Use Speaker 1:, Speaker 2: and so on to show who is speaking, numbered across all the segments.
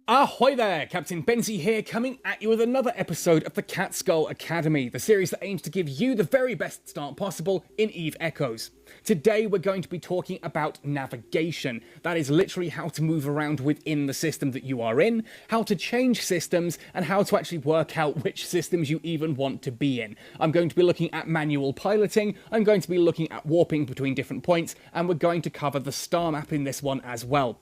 Speaker 1: Ahoy there, Captain Benzie here, coming at you with another episode of the Catskull Academy, the series that aims to give you the very best start possible in Eve Echoes. Today we're going to be talking about navigation. That is literally how to move around within the system that you are in, how to change systems, and how to actually work out which systems you even want to be in. I'm going to be looking at manual piloting, I'm going to be looking at warping between different points, and we're going to cover the star map in this one as well.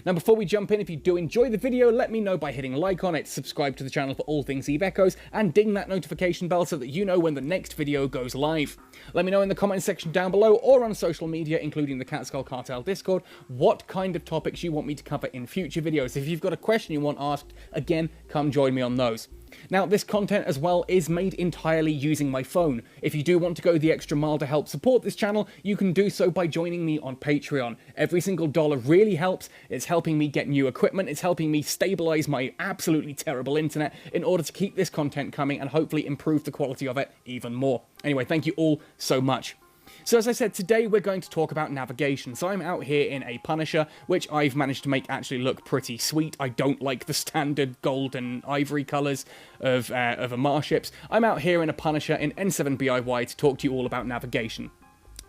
Speaker 1: Now before we jump in, if you do enjoy the video, let me know by hitting like on it, subscribe to the channel for all things Eve Echoes, and ding that notification bell so that you know when the next video goes live. Let me know in the comment section down below or on social media, including the Catskull Cartel Discord, what kind of topics you want me to cover in future videos. If you've got a question you want asked, again, come join me on those. Now, this content as well is made entirely using my phone. If you do want to go the extra mile to help support this channel, you can do so by joining me on Patreon. Every single dollar really helps. It's helping me get new equipment, it's helping me stabilize my absolutely terrible internet in order to keep this content coming and hopefully improve the quality of it even more. Anyway, thank you all so much. So as I said, today we're going to talk about navigation. So I'm out here in a Punisher, which I've managed to make actually look pretty sweet. I don't like the standard gold and ivory colours of Amar ships. I'm out here in a Punisher in N7BIY to talk to you all about navigation.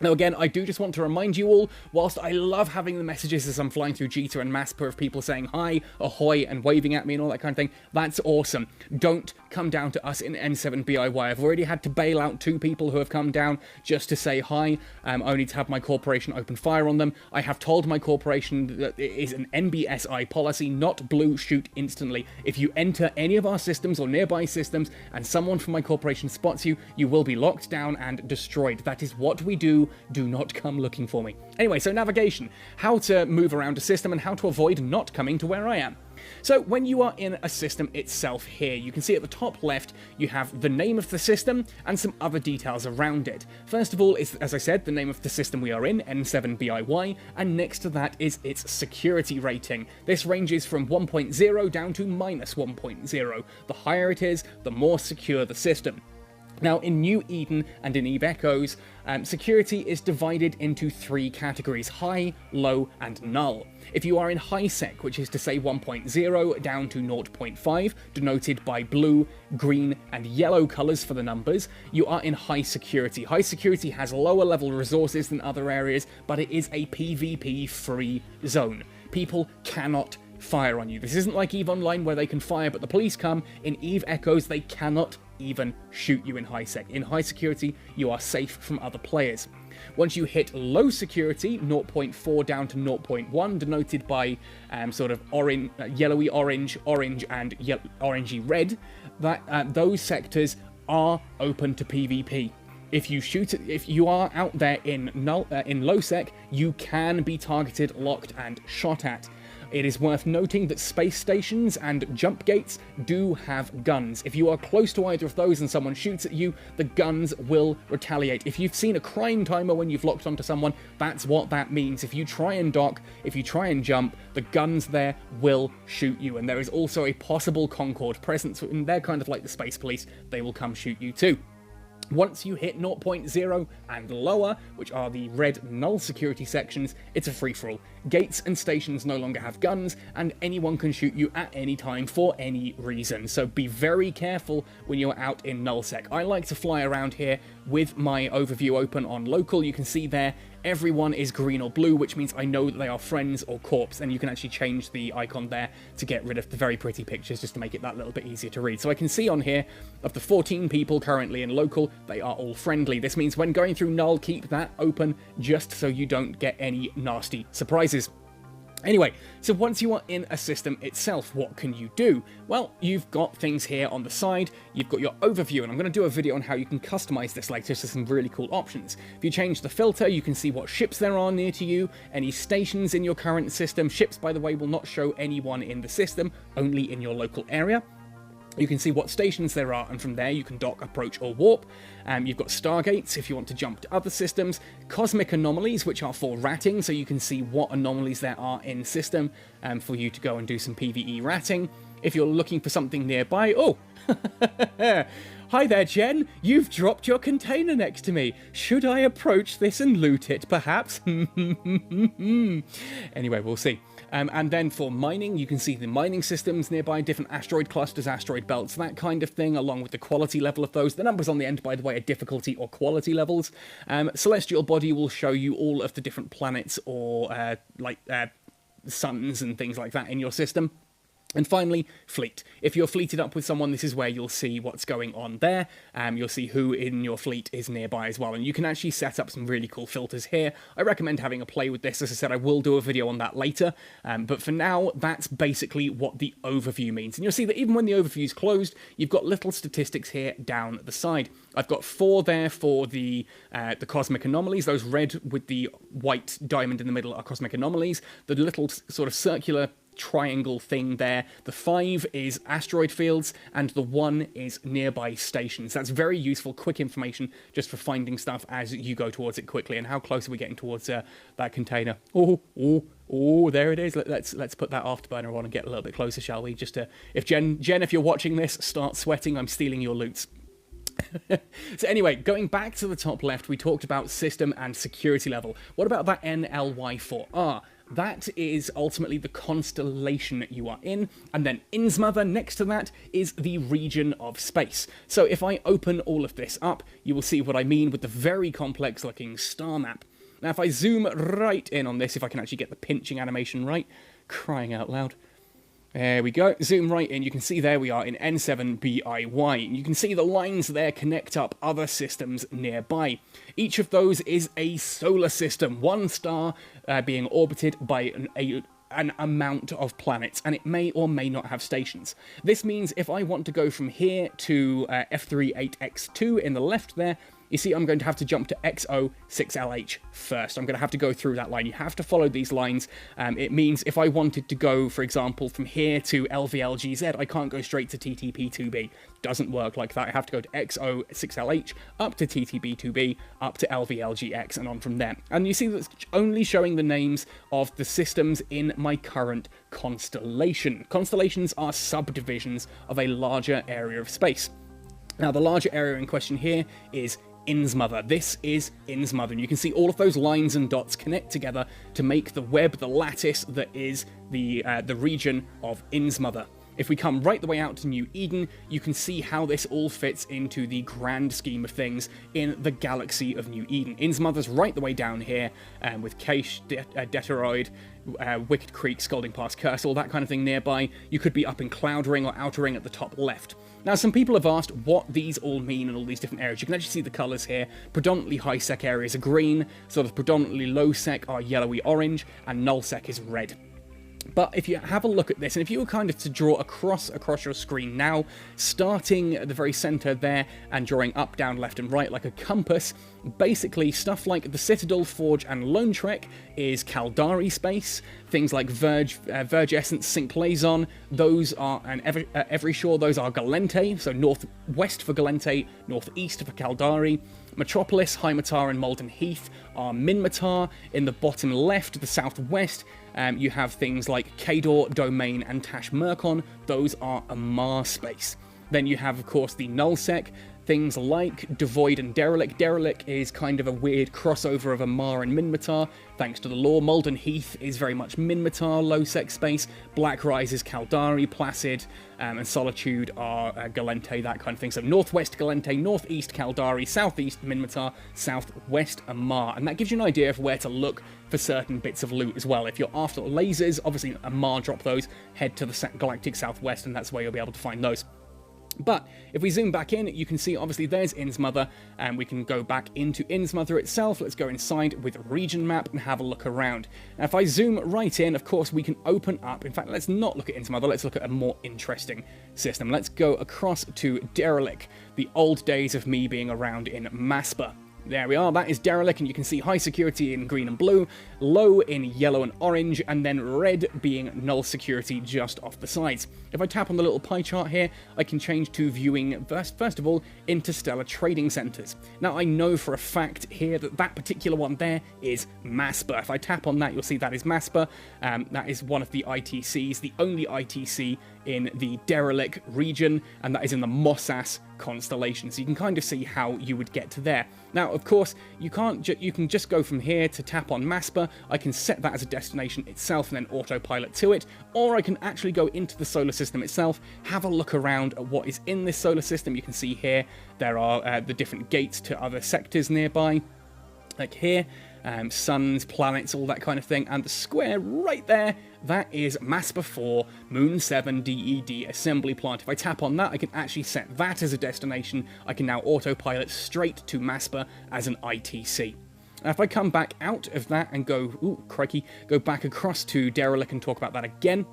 Speaker 1: Now again, I do just want to remind you all, whilst I love having the messages as I'm flying through Jita and Maspa of people saying hi, ahoy, and waving at me and all that kind of thing, that's awesome. Don't come down to us in N7BIY. I've already had to bail out 2 people who have come down just to say hi, only to have my corporation open fire on them. I have told my corporation that it is an NBSI policy, not blue shoot instantly. If you enter any of our systems or nearby systems and someone from my corporation spots you, you will be locked down and destroyed. That is what we do. Do not come looking for me. Anyway, so navigation. How to move around a system and how to avoid not coming to where I am. So when you are in a system itself here, you can see at the top left, you have the name of the system and some other details around it. First of all is, as I said, the name of the system we are in, N7BIY, and next to that is its security rating. This ranges from 1.0 down to -1.0. The higher it is, the more secure the system. Now, in New Eden and in Eve Echoes, security is divided into 3 categories: high, low, and null. If you are in high sec, which is to say 1.0 down to 0.5, denoted by blue, green, and yellow colours for the numbers, you are in high security. High security has lower level resources than other areas, but it is a PvP-free zone. People cannot fire on you. This isn't like EVE Online where they can fire but the police come. In Eve Echoes, they cannot even shoot you in high sec. In high security, you are safe from other players. Once you hit low security, 0.4 down to 0.1, denoted by sort of orange, yellowy orange, orange, and orangey red, that those sectors are open to PvP. If you are out there in low sec, you can be targeted, locked, and shot at. It is worth noting that space stations and jump gates do have guns. If you are close to either of those and someone shoots at you, the guns will retaliate. If you've seen a crime timer when you've locked onto someone, that's what that means. If you try and dock, if you try and jump, the guns there will shoot you. And there is also a possible Concord presence, and they're kind of like the space police. They will come shoot you too. Once you hit 0.0 and lower, which are the red null security sections, it's a free-for-all. Gates and stations no longer have guns, and anyone can shoot you at any time for any reason, so be very careful when you're out in nullsec. I like to fly around here with my overview open on local. You can see there, everyone is green or blue, which means I know that they are friends or corpse, and you can actually change the icon there to get rid of the very pretty pictures, just to make it that little bit easier to read. So I can see on here, of the 14 people currently in local, they are all friendly. This means when going through null, keep that open, just so you don't get any nasty surprises. Anyway, so once you are in a system itself, what can you do? Well, you've got things here on the side, you've got your overview, and I'm going to do a video on how you can customize this later to some really cool options. If you change the filter, you can see what ships there are near to you, any stations in your current system. Ships, by the way, will not show anyone in the system, only in your local area. You can see what stations there are, and from there you can dock, approach, or warp. You've got stargates if you want to jump to other systems, cosmic anomalies, which are for ratting, so you can see what anomalies there are in system for you to go and do some PvE ratting. If you're looking for something nearby, oh, hi there, Jen. You've dropped your container next to me. Should I approach this and loot it, perhaps? Anyway, we'll see. And then for mining, you can see the mining systems nearby, different asteroid clusters, asteroid belts, that kind of thing, along with the quality level of those. The numbers on the end, by the way, are difficulty or quality levels. Celestial body will show you all of the different planets or suns and things like that in your system. And finally, fleet. If you're fleeted up with someone, this is where you'll see what's going on there. You'll see who in your fleet is nearby as well. And you can actually set up some really cool filters here. I recommend having a play with this. As I said, I will do a video on that later. But for now, that's basically what the overview means. And you'll see that even when the overview is closed, you've got little statistics here down the side. I've got 4 there for the cosmic anomalies. Those red with the white diamond in the middle are cosmic anomalies. The little sort of circular triangle thing there. The 5 is asteroid fields, and the 1 is nearby stations. That's very useful, quick information just for finding stuff as you go towards it quickly. And how close are we getting towards that container? Oh, there it is. Let's put that afterburner on and get a little bit closer, shall we? Just to, if Jen, if you're watching this, start sweating. I'm stealing your loots. So anyway, going back to the top left, we talked about system and security level. What about that NLY4R? That is ultimately the constellation you are in, and then Innsmother next to that is the region of space. So if I open all of this up, you will see what I mean with the very complex looking star map. Now if I zoom right in on this, if I can actually get the pinching animation right, crying out loud. There we go, zoom right in, you can see there we are in N7BIY, and you can see the lines there connect up other systems nearby. Each of those is a solar system, one star being orbited by an amount of planets, and it may or may not have stations. This means if I want to go from here to F38X2 in the left there, you see I'm going to have to jump to XO6LH first. I'm going to have to go through that line. You have to follow these lines. It means if I wanted to go, for example, from here to LVLGZ, I can't go straight to TTP2B. Doesn't work like that. I have to go to XO6LH, up to TTB2B, up to LVLGX, and on from there. And you see that's only showing the names of the systems in my current constellation. Constellations are subdivisions of a larger area of space. Now, the larger area in question here is Innsmother. This is Innsmother, and you can see all of those lines and dots connect together to make the web, the lattice that is the region of Innsmother. If we come right the way out to New Eden, you can see how this all fits into the grand scheme of things in the galaxy of New Eden. Innsmother's right the way down here, with Cache, Deteroid, Wicked Creek, Scalding Pass, Kersal, that kind of thing nearby. You could be up in Cloud Ring or Outer Ring at the top left. Now, some people have asked what these all mean in all these different areas. You can actually see the colours here. Predominantly high-sec areas are green, sort of predominantly low-sec are yellowy-orange, and null-sec is red. But if you have a look at this, and if you were kind of to draw across your screen now, starting at the very center there and drawing up, down, left, and right like a compass, basically stuff like the Citadel, Forge, and Lone Trek is Caldari space. Things like Verge Essence, Sync Liaison, those are, and Every Shore, those are Galente, so northwest for Galente, northeast for Caldari. Metropolis, High Matar, and Malden Heath are Minmatar. In the bottom left, the southwest, you have things like Kador, Domain, and Tash Murkon. Those are Amar space. Then you have, of course, the Nullsec, things like Devoid and Derelict. Derelict is kind of a weird crossover of Amar and Minmatar, thanks to the lore. Malden Heath is very much Minmatar, low-sec space. Black Rise is Caldari, Placid, and Solitude are Galente, that kind of thing. So northwest Galente, northeast Caldari, southeast Minmatar, southwest Amar. And that gives you an idea of where to look for certain bits of loot as well. If you're after lasers, obviously Amar drop those, head to the galactic southwest, and that's where you'll be able to find those. But if we zoom back in, you can see obviously there's Innsmother, and we can go back into Innsmother itself. Let's go inside with region map and have a look around. Now if I zoom right in, of course we can open up, in fact let's not look at Innsmother, let's look at a more interesting system. Let's go across to Derelict, the old days of me being around in Maspa. There we are, that is Derelict, and you can see high security in green and blue, low in yellow and orange, and then red being null security just off the sides. If I tap on the little pie chart here, I can change to viewing, first of all, interstellar trading centers. Now, I know for a fact here that that particular one there is Maspa. If I tap on that, you'll see that is Maspa. That is one of the ITCs, the only ITC
Speaker 2: in the Derelict region, and that is in the Mossas constellation. So you can kind of see how you would get to there. Now, of course, you can just go from here to tap on Maspa. I can set that as a destination itself and then autopilot to it, or I can actually go into the solar system itself, have a look around at what is in this solar system. You can see here there are the different gates to other sectors nearby, like here. Suns, planets, all that kind of thing, and the square right there, that is Maspa 4 Moon 7 DED assembly plant. If I tap on that, I can actually set that as a destination. I can now autopilot straight to Maspa as an ITC. Now, if I come back out of that and go, ooh, crikey, go back across to Derelict and talk about that again,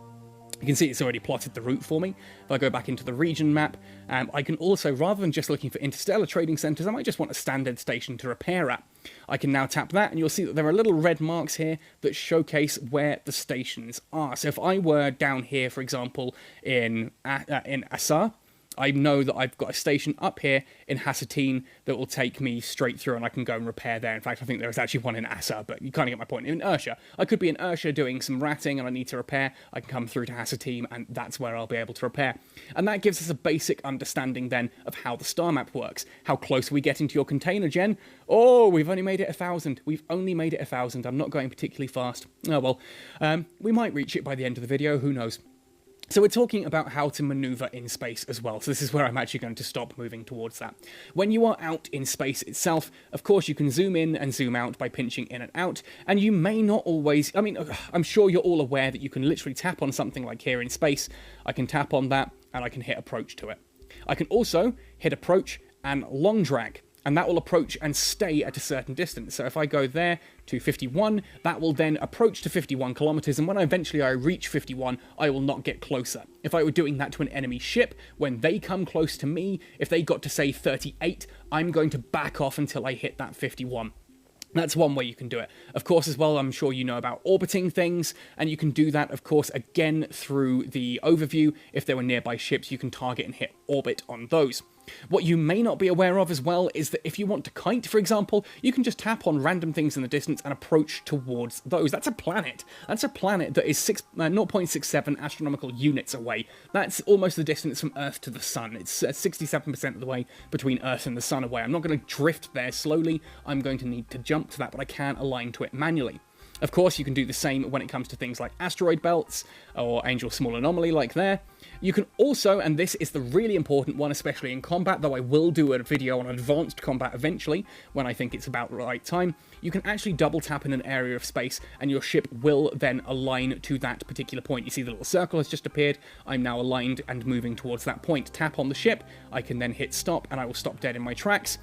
Speaker 2: you can see it's already plotted the route for me. If I go back into the region map, I can also, rather than just looking for interstellar trading centres, I might just want a standard station to repair at. I can now tap that, and you'll see that there are little red marks here that showcase where the stations are. So if I were down here, for example, in Assar, I know that I've got a station up here in Hassatine that will take me straight through, and I can go and repair there. In fact, I think there is actually one in Assar, but you kind of get my point. In Ursha, I could be in Ursha doing some ratting and I need to repair. I can come through to Hassatine, and that's where I'll be able to repair. And that gives us a basic understanding then of how the star map works. How close are we getting to your container, Jen? Oh, we've only made it 1,000. We've only made it 1,000. I'm not going particularly fast. Oh, well, we might reach it by the end of the video. Who knows? So we're talking about how to maneuver in space as well. So this is where I'm actually going to stop moving towards that. When you are out in space itself, of course, you can zoom in and zoom out by pinching in and out. And you may not always, I mean, I'm sure you're all aware that you can literally tap on something like here in space. I can tap on that and I can hit approach to it. I can also hit approach and long drag, and that will approach and stay at a certain distance. So if I go there to 51, that will then approach to 51 kilometers, and when eventually I reach 51, I will not get closer. If I were doing that to an enemy ship, when they come close to me, if they got to say 38, I'm going to back off until I hit that 51. That's one way you can do it. Of course, as well, I'm sure you know about orbiting things, and you can do that, of course, again through the overview. If there were nearby ships, you can target and hit orbit on those. What you may not be aware of as well is that if you want to kite, for example, you can just tap on random things in the distance and approach towards those. That's a planet. That's a planet that is 0.67 astronomical units away. That's almost the distance from Earth to the Sun. It's 67% of the way between Earth and the Sun away. I'm not going to drift there slowly. I'm going to need to jump to that, but I can align to it manually. Of course, you can do the same when it comes to things like asteroid belts or Angel Small Anomaly like there. You can also, and this is the really important one, especially in combat, though I will do a video on advanced combat eventually when I think it's about the right time, you can actually double tap in an area of space and your ship will then align to that particular point. You see the little circle has just appeared. I'm now aligned and moving towards that point. Tap on the ship, I can then hit stop and I will stop dead in my tracks.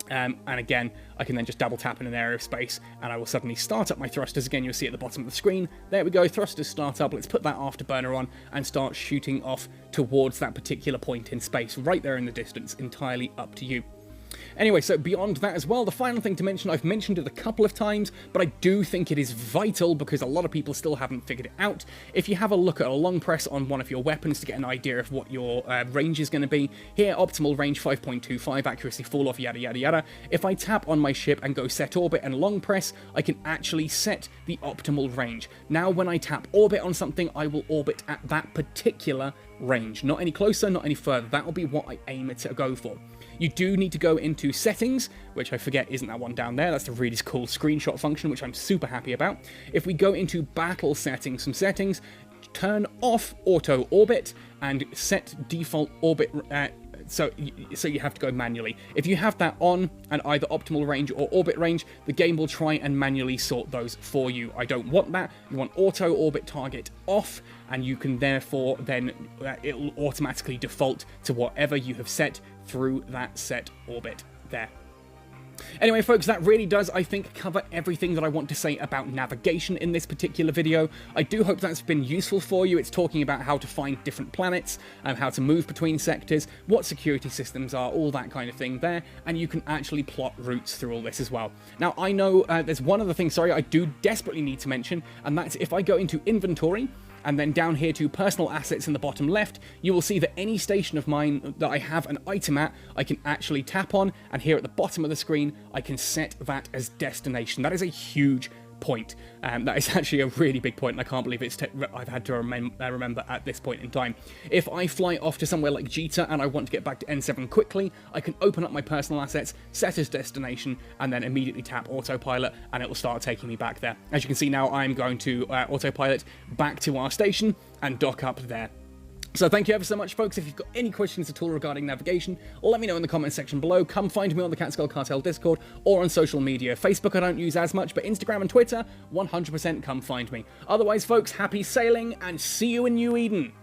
Speaker 2: And again, I can then just double tap in an area of space and I will suddenly start up my thrusters. Again, you'll see at the bottom of the screen. There we go, thrusters start up. Let's put that afterburner on and start shooting off towards that particular point in space, right there in the distance, entirely up to you. Anyway, so beyond that as well, the final thing to mention, I've mentioned it a couple of times, but I do think it is vital because a lot of people still haven't figured it out. If you have a look at a long press on one of your weapons to get an idea of what your range is going to be, here, optimal range 5.25, accuracy fall off, yada yada yada. If I tap on my ship and go set orbit and long press, I can actually set the optimal range. Now when I tap orbit on something, I will orbit at that particular range. Not any closer, not any further. That will be what I aim it to go for. You do need to go into settings, which I forget isn't that one down there. That's the really cool screenshot function, which I'm super happy about. If we go into battle settings, some settings, turn off auto orbit and set default orbit. So you have to go manually. If you have that on and either optimal range or orbit range, the game will try and manually sort those for you. I don't want that. You want auto orbit target off, and you can therefore then it'll automatically default to whatever you have set through that set orbit there. Anyway, folks, that really does, I think, cover everything that I want to say about navigation in this particular video. I do hope that's been useful for you. It's talking about how to find different planets and how to move between sectors, what security systems are, all that kind of thing there, and you can actually plot routes through all this as well. Now, I know there's one other thing, sorry, I do desperately need to mention, and that's if I go into inventory, and then down here to personal assets in the bottom left, you will see that any station of mine that I have an item at, I can actually tap on, and here at the bottom of the screen, I can set that as destination. That is a huge point. That is actually a really big point, and I can't believe I've had to remember at this point in time. If I fly off to somewhere like Jita and I want to get back to N7 quickly, I can open up my personal assets, set as destination, and then immediately tap autopilot, and it will start taking me back there. As you can see now, I'm going to autopilot back to our station and dock up there. So thank you ever so much, folks. If you've got any questions at all regarding navigation, let me know in the comment section below. Come find me on the Catskull Cartel Discord or on social media. Facebook I don't use as much, but Instagram and Twitter, 100% come find me. Otherwise, folks, happy sailing and see you in New Eden.